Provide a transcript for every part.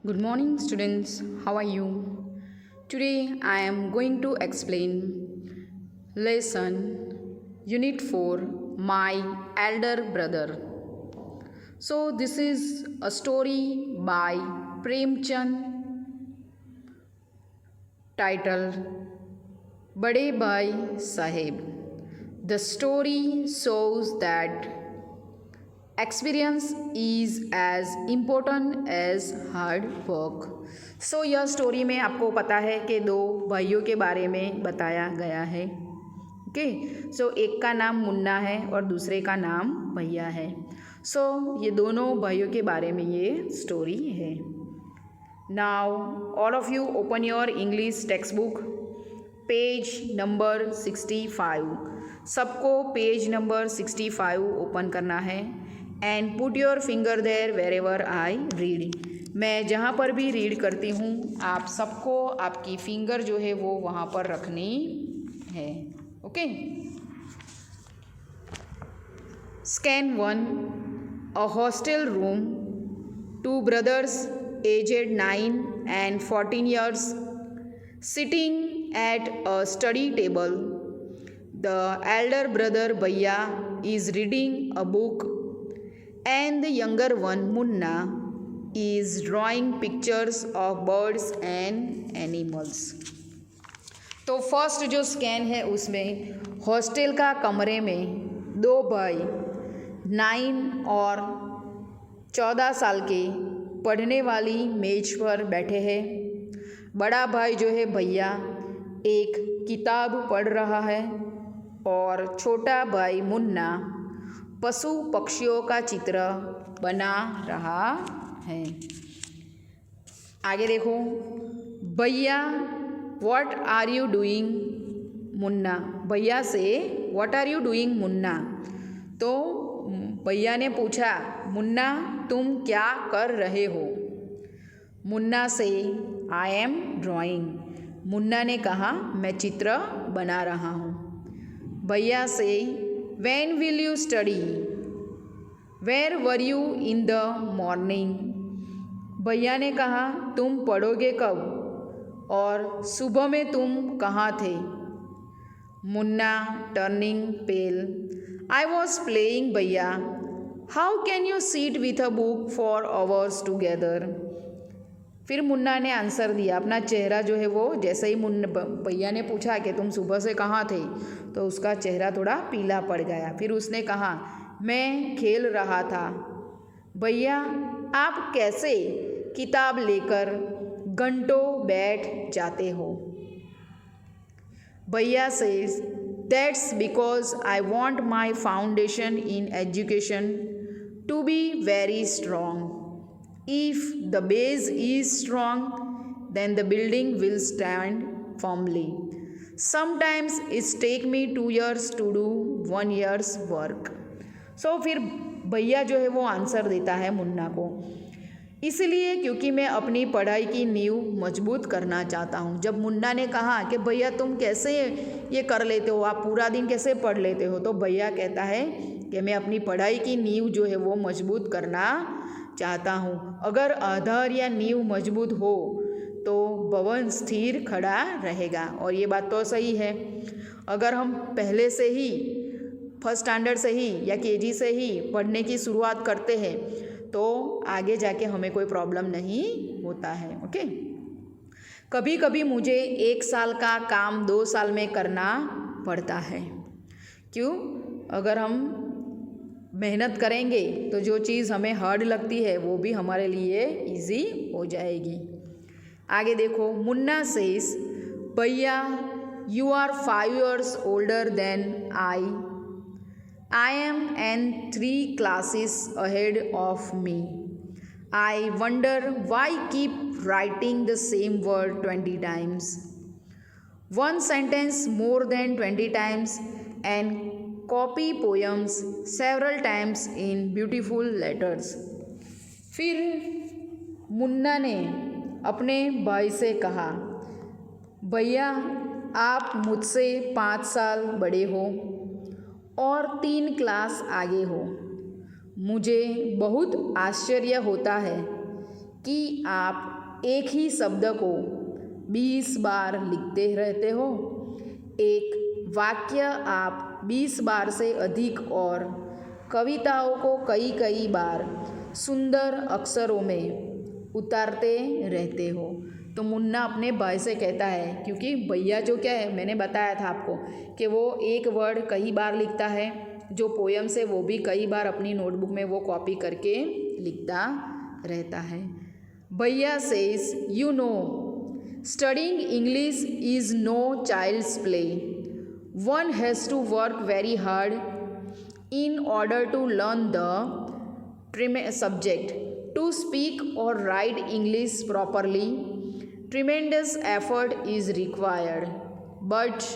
Good morning, students. How are you? Today I am going to explain lesson Unit 4 My Elder Brother. So, this is a story by Premchand titled Bade Bhai Saheb. The story shows that experience is as important as hard work. So यह story में आपको पता है कि दो भाइयों के बारे में बताया गया है। ओके, सो एक का नाम मुन्ना है और दूसरे का नाम भैया है। सो ये दोनों भाइयों के बारे में ये स्टोरी है। Now all of you open your English text book, page number 65। सबको पेज नंबर 65 ओपन करना है and put your finger there wherever I read. मैं जहाँ पर भी रीड करती हूँ आप सबको आपकी फिंगर जो है वो वहाँ पर रखनी है। Okay. Scan 1, a hostel room, 2 brothers aged 9 and 14 years sitting at a study table. The elder brother Bhaiya is reading a book and the younger one Munna is drawing pictures of birds and animals. तो first जो scan है उसमें hostel का कमरे में दो भाई 9 और 14 साल के पढ़ने वाली मेज पर बैठे हैं। बड़ा भाई जो है भैया एक किताब पढ़ रहा है और छोटा भाई मुन्ना पशु पक्षियों का चित्र बना रहा है। आगे देखो, भैया व्हाट आर यू डूइंग मुन्ना, भैया से व्हाट आर यू डूइंग मुन्ना। तो भैया ने पूछा मुन्ना तुम क्या कर रहे हो। मुन्ना से आई एम ड्राइंग, मुन्ना ने कहा मैं चित्र बना रहा हूँ। भैया से When will you study? Where were you in the morning? भैया ने कहा तुम पढ़ोगे कब और सुबह में तुम कहाँ थे। मुन्ना turning pale, I was playing भैया। How can you sit with a book for hours together? फिर मुन्ना ने आंसर दिया, अपना चेहरा जो है वो जैसे ही भैया ने पूछा कि तुम सुबह से कहाँ थे तो उसका चेहरा थोड़ा पीला पड़ गया। फिर उसने कहा मैं खेल रहा था। भैया आप कैसे किताब लेकर घंटों बैठ जाते हो। भैया says that's because I want my foundation in education to be very strong. If the base is strong, then the building will stand firmly. Sometimes it take me 2 years to do 1 year's work. So फिर भैया जो है वो answer देता है मुन्ना को, इसलिए क्योंकि मैं अपनी पढ़ाई की नींव मजबूत करना चाहता हूँ। जब मुन्ना ने कहा कि भैया तुम कैसे ये कर लेते हो, आप पूरा दिन कैसे पढ़ लेते हो, तो भैया कहता है कि मैं अपनी पढ़ाई की नींव जो है वो मजबूत करना चाहता हूँ। अगर आधार या नींव मजबूत हो तो भवन स्थिर खड़ा रहेगा। और ये बात तो सही है, अगर हम पहले से ही फर्स्ट स्टैंडर्ड से ही या केजी से ही पढ़ने की शुरुआत करते हैं तो आगे जाके हमें कोई प्रॉब्लम नहीं होता है। ओके। कभी कभी मुझे 1 साल का काम 2 साल में करना पड़ता है। क्यों? अगर हम मेहनत करेंगे तो जो चीज़ हमें हार्ड लगती है वो भी हमारे लिए इजी हो जाएगी। आगे देखो, मुन्ना सेज भैया you are 5 years older than I am and 3 classes ahead of me. I wonder why keep writing the same word 20 times. One sentence more than 20 times and copy poems several times in beautiful letters. फिर मुन्ना ने अपने भाई से कहा भैया आप मुझसे 5 साल बड़े हो और 3 क्लास आगे हो। मुझे बहुत आश्चर्य होता है कि आप एक ही शब्द को 20 बार लिखते रहते हो। एक वाक्य आप 20 बार से अधिक और कविताओं को कई बार सुंदर अक्षरों में उतारते रहते हो। तो मुन्ना अपने भाई से कहता है, क्योंकि भैया जो क्या है, मैंने बताया था आपको कि वो एक वर्ड कई बार लिखता है, जो पोयम्स है वो भी कई बार अपनी नोटबुक में वो कॉपी करके लिखता रहता है। भैया says, you know, studying English is no child's play. One has to work very hard in order to learn the subject. To speak or write English properly, tremendous effort is required. But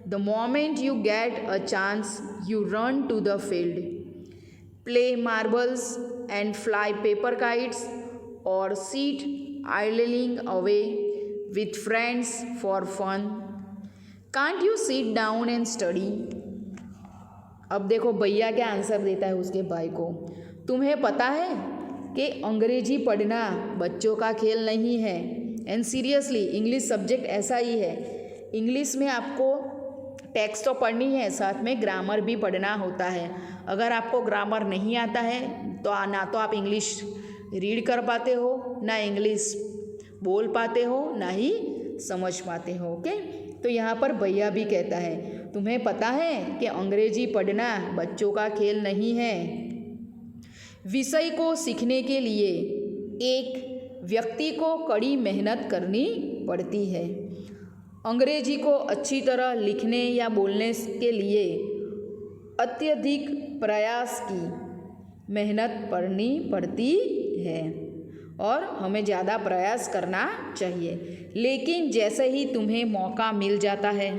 the moment you get a chance, you run to the field, play marbles and fly paper kites, or sit idling away with friends for fun. Can't you sit down and study? अब देखो भैया क्या answer देता है उसके भाई को। तुम्हें पता है कि अंग्रेजी पढ़ना बच्चों का खेल नहीं है। एंड सीरियसली इंग्लिश सब्जेक्ट ऐसा ही है। इंग्लिश में आपको टेक्स्ट तो पढ़नी है, साथ में ग्रामर भी पढ़ना होता है। अगर आपको ग्रामर नहीं आता है तो ना तो आप इंग्लिश रीड कर पाते हो, ना इंग्लिश बोल पाते हो, ना ही समझ पाते हो। ओके, तो यहाँ पर भैया भी कहता है, तुम्हें पता है कि अंग्रेजी पढ़ना बच्चों का खेल नहीं है। विषय को सीखने के लिए एक व्यक्ति को कड़ी मेहनत करनी पड़ती है। अंग्रेजी को अच्छी तरह लिखने या बोलने के लिए अत्यधिक प्रयास की मेहनत करनी पड़ती है और हमें ज़्यादा प्रयास करना चाहिए। लेकिन जैसे ही तुम्हें मौका मिल जाता है,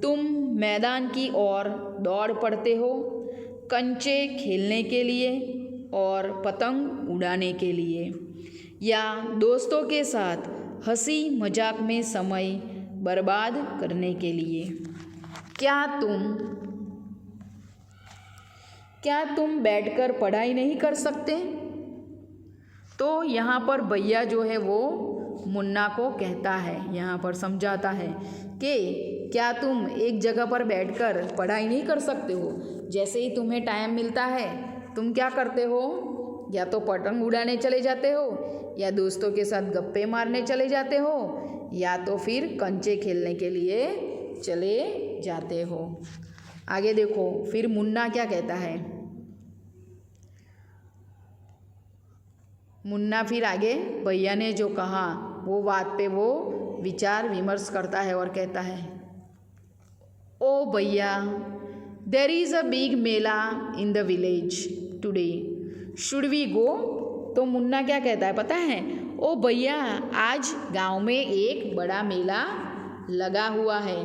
तुम मैदान की ओर दौड़ पड़ते हो, कंचे खेलने के लिए और पतंग उड़ाने के लिए, या दोस्तों के साथ हंसी मजाक में समय बर्बाद करने के लिए। क्या तुम बैठकर पढ़ाई नहीं कर सकते? तो यहाँ पर भैया जो है वो मुन्ना को कहता है, यहाँ पर समझाता है कि क्या तुम एक जगह पर बैठकर पढ़ाई नहीं कर सकते हो? जैसे ही तुम्हें टाइम मिलता है तुम क्या करते हो? या तो पतंग उड़ाने चले जाते हो, या दोस्तों के साथ गप्पे मारने चले जाते हो, या तो फिर कंचे खेलने के लिए चले जाते हो। आगे देखो फिर मुन्ना क्या कहता है। मुन्ना फिर आगे भैया ने जो कहा वो बात पे वो विचार विमर्श करता है और कहता है, ओ भैया, there is a big mela in the village today, should we go? तो मुन्ना क्या कहता है पता है, ओ भैया, आज गांव में एक बड़ा मेला लगा हुआ है,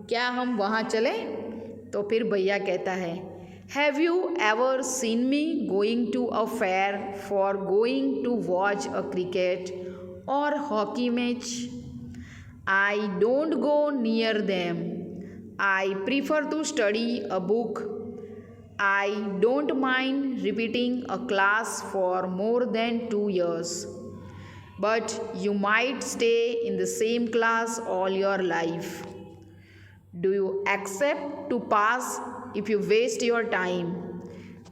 क्या हम वहाँ चलें? तो फिर भैया कहता है, have you ever seen me going to a fair for going to watch a cricket और hockey match? I don't go near them, I prefer to study a book. I don't mind repeating a class for more than 2 years. But you might stay in the same class all your life. Do you accept to pass if you waste your time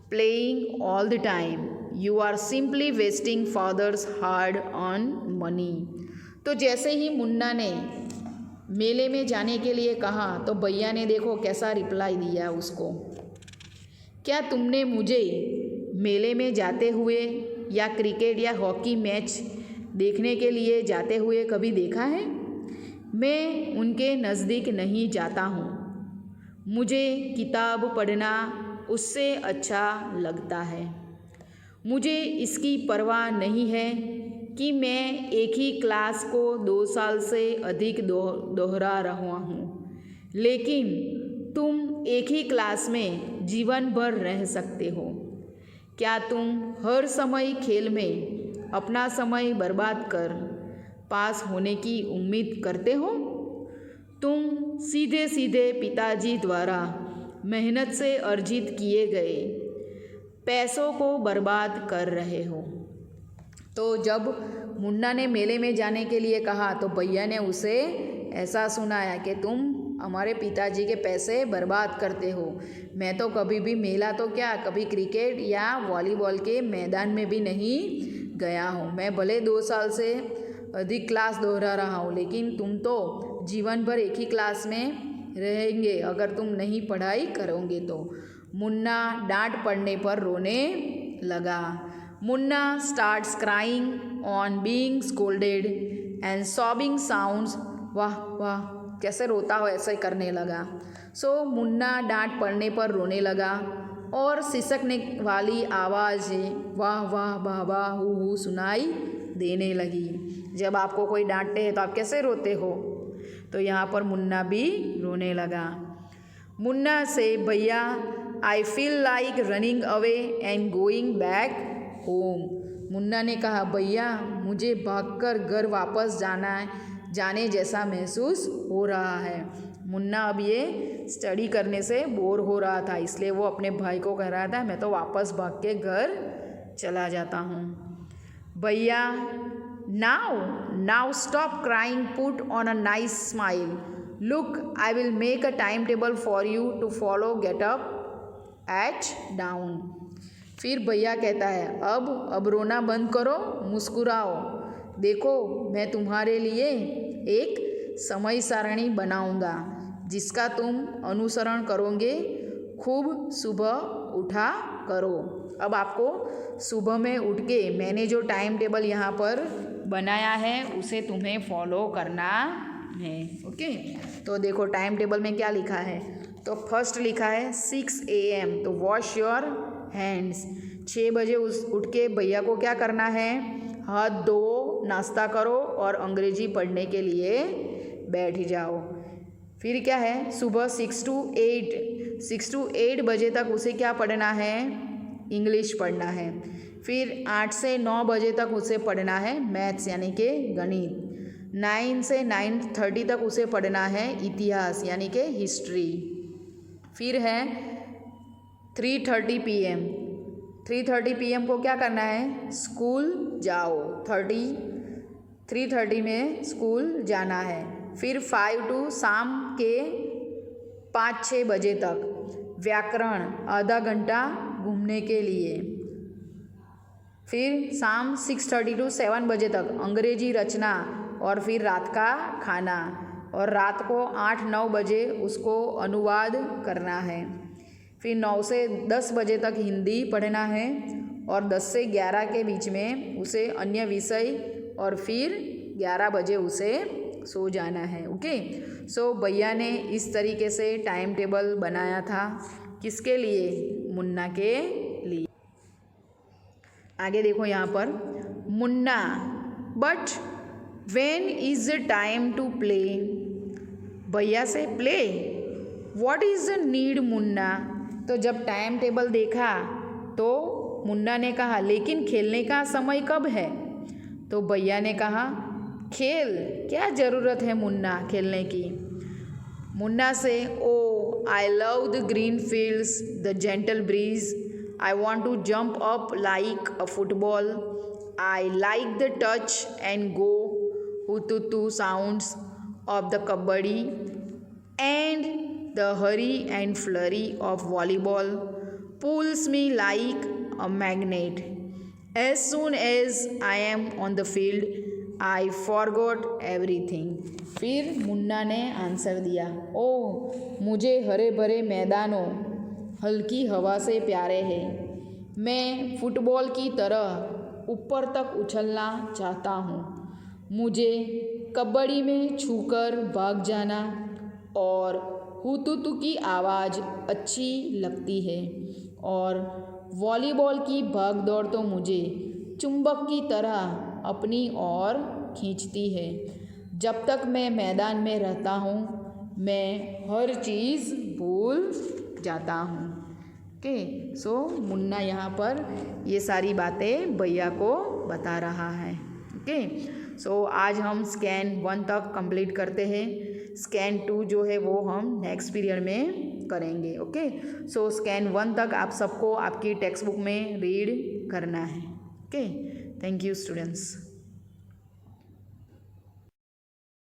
playing all the time? You are simply wasting father's hard-earned money. तो जैसे ही मुन्ना ने मेले में जाने के लिए कहा तो भैया ने देखो कैसा रिप्लाई दिया उसको। क्या तुमने मुझे मेले में जाते हुए या क्रिकेट या हॉकी मैच देखने के लिए जाते हुए कभी देखा है? मैं उनके नज़दीक नहीं जाता हूँ। मुझे किताब पढ़ना उससे अच्छा लगता है। मुझे इसकी परवाह नहीं है कि मैं एक ही क्लास को 2 साल से अधिक दोहरा रहा हूँ, लेकिन तुम एक ही क्लास में जीवन भर रह सकते हो। क्या तुम हर समय खेल में अपना समय बर्बाद कर पास होने की उम्मीद करते हो? तुम सीधे सीधे पिताजी द्वारा मेहनत से अर्जित किए गए पैसों को बर्बाद कर रहे हो। तो जब मुन्ना ने मेले में जाने के लिए कहा तो भैया ने उसे ऐसा सुनाया कि तुम हमारे पिताजी के पैसे बर्बाद करते हो। मैं तो कभी भी मेला तो क्या, कभी क्रिकेट या वॉलीबॉल के मैदान में भी नहीं गया हूँ। मैं भले 2 साल से अधिक क्लास दोहरा रहा हूँ, लेकिन तुम तो जीवन भर एक ही क्लास में रहेंगे अगर तुम नहीं पढ़ाई करोगे तो। मुन्ना डांट पड़ने पर रोने लगा। Munna starts crying on being scolded and sobbing sounds. वाह वाह, कैसे रोता हो ऐसे करने लगा। सो मुन्ना डांट पड़ने पर रोने लगा और सिसकने वाली आवाज़ वाह वाह वाह वाह हू हू सुनाई देने लगी। जब आपको कोई डांटते हैं तो आप कैसे रोते हो? तो यहाँ पर मुन्ना भी रोने लगा। मुन्ना से भैया I feel like running away and going back home. Munna ने कहा भैया मुझे भागकर घर वापस जाने जैसा महसूस हो रहा है। मुन्ना अब ये स्टडी करने से बोर हो रहा था, इसलिए वो अपने भाई को कह रहा था मैं तो वापस भाग के घर चला जाता हूँ। भैया now stop crying, put on a nice smile, look I will make a time table for you to follow, get up at dawn. फिर भैया कहता है अब रोना बंद करो, मुस्कुराओ, देखो मैं तुम्हारे लिए एक समय सारणी बनाऊंगा जिसका तुम अनुसरण करोगे। खूब सुबह उठा करो। अब आपको सुबह में उठ के मैंने जो टाइम टेबल यहाँ पर बनाया है उसे तुम्हें फॉलो करना है। ओके, तो देखो टाइम टेबल में क्या लिखा है। तो फर्स्ट लिखा है 6 AM, तो वॉश योर हैंड्स। 6 बजे उठ के भैया को क्या करना है? हाथ धो, नाश्ता करो और अंग्रेजी पढ़ने के लिए बैठ जाओ। फिर क्या है? सुबह 6 to 8 बजे तक उसे क्या पढ़ना है? इंग्लिश पढ़ना है। फिर 8 से 9 बजे तक उसे पढ़ना है मैथ्स यानी कि गणित। 9 से 9:30 तक उसे पढ़ना है इतिहास यानी कि हिस्ट्री। फिर है 3:30 PM। 3:30 PM को क्या करना है? स्कूल जाओ। 3:30 में स्कूल जाना है। फिर 5 to शाम के 5-6 बजे तक व्याकरण आधा घंटा घूमने के लिए। फिर शाम 6:30 to 7 बजे तक अंग्रेजी रचना और फिर रात का खाना। और रात को 8-9 बजे उसको अनुवाद करना है। फिर 9 से 10 बजे तक हिंदी पढ़ना है और 10 से 11 के बीच में उसे अन्य विषय और फिर 11 बजे उसे सो जाना है। ओके, सो भैया ने इस तरीके से टाइम टेबल बनाया था। किसके लिए? मुन्ना के लिए। आगे देखो यहाँ पर मुन्ना, but when is the time to play? भैया से play, what is the need मुन्ना? तो जब टाइम टेबल देखा तो मुन्ना ने कहा लेकिन खेलने का समय कब है? तो भैया ने कहा खेल, क्या ज़रूरत है मुन्ना खेलने की? मुन्ना से oh I love the green fields, the gentle breeze, I want to jump up like a football, I like the touch and go hututu sounds of the kabaddi and the hurry and flurry of volleyball pulls me like a magnet. As soon as I am on the field, I forgot everything. फिर मुन्ना ने answer दिया, ओ मुझे हरे भरे मैदानों हल्की हवा से प्यारे हैं। मैं फुटबॉल की तरह ऊपर तक उछलना चाहता हूँ। मुझे कबड्डी में छूकर भाग जाना और हुतुतु की आवाज़ अच्छी लगती है और वॉलीबॉल की भागदौड़ तो मुझे चुंबक की तरह अपनी ओर खींचती है। जब तक मैं मैदान में रहता हूँ मैं हर चीज़ भूल जाता हूँ। ओके, सो मुन्ना यहाँ पर ये सारी बातें भैया को बता रहा है। ओके, सो आज हम स्कैन 1 तक कंप्लीट करते हैं। स्कैन 2 जो है वो हम नेक्स्ट पीरियड में करेंगे। ओके, सो स्कैन 1 तक आप सबको आपकी टेक्स्ट बुक में रीड करना है। Okay, thank you students.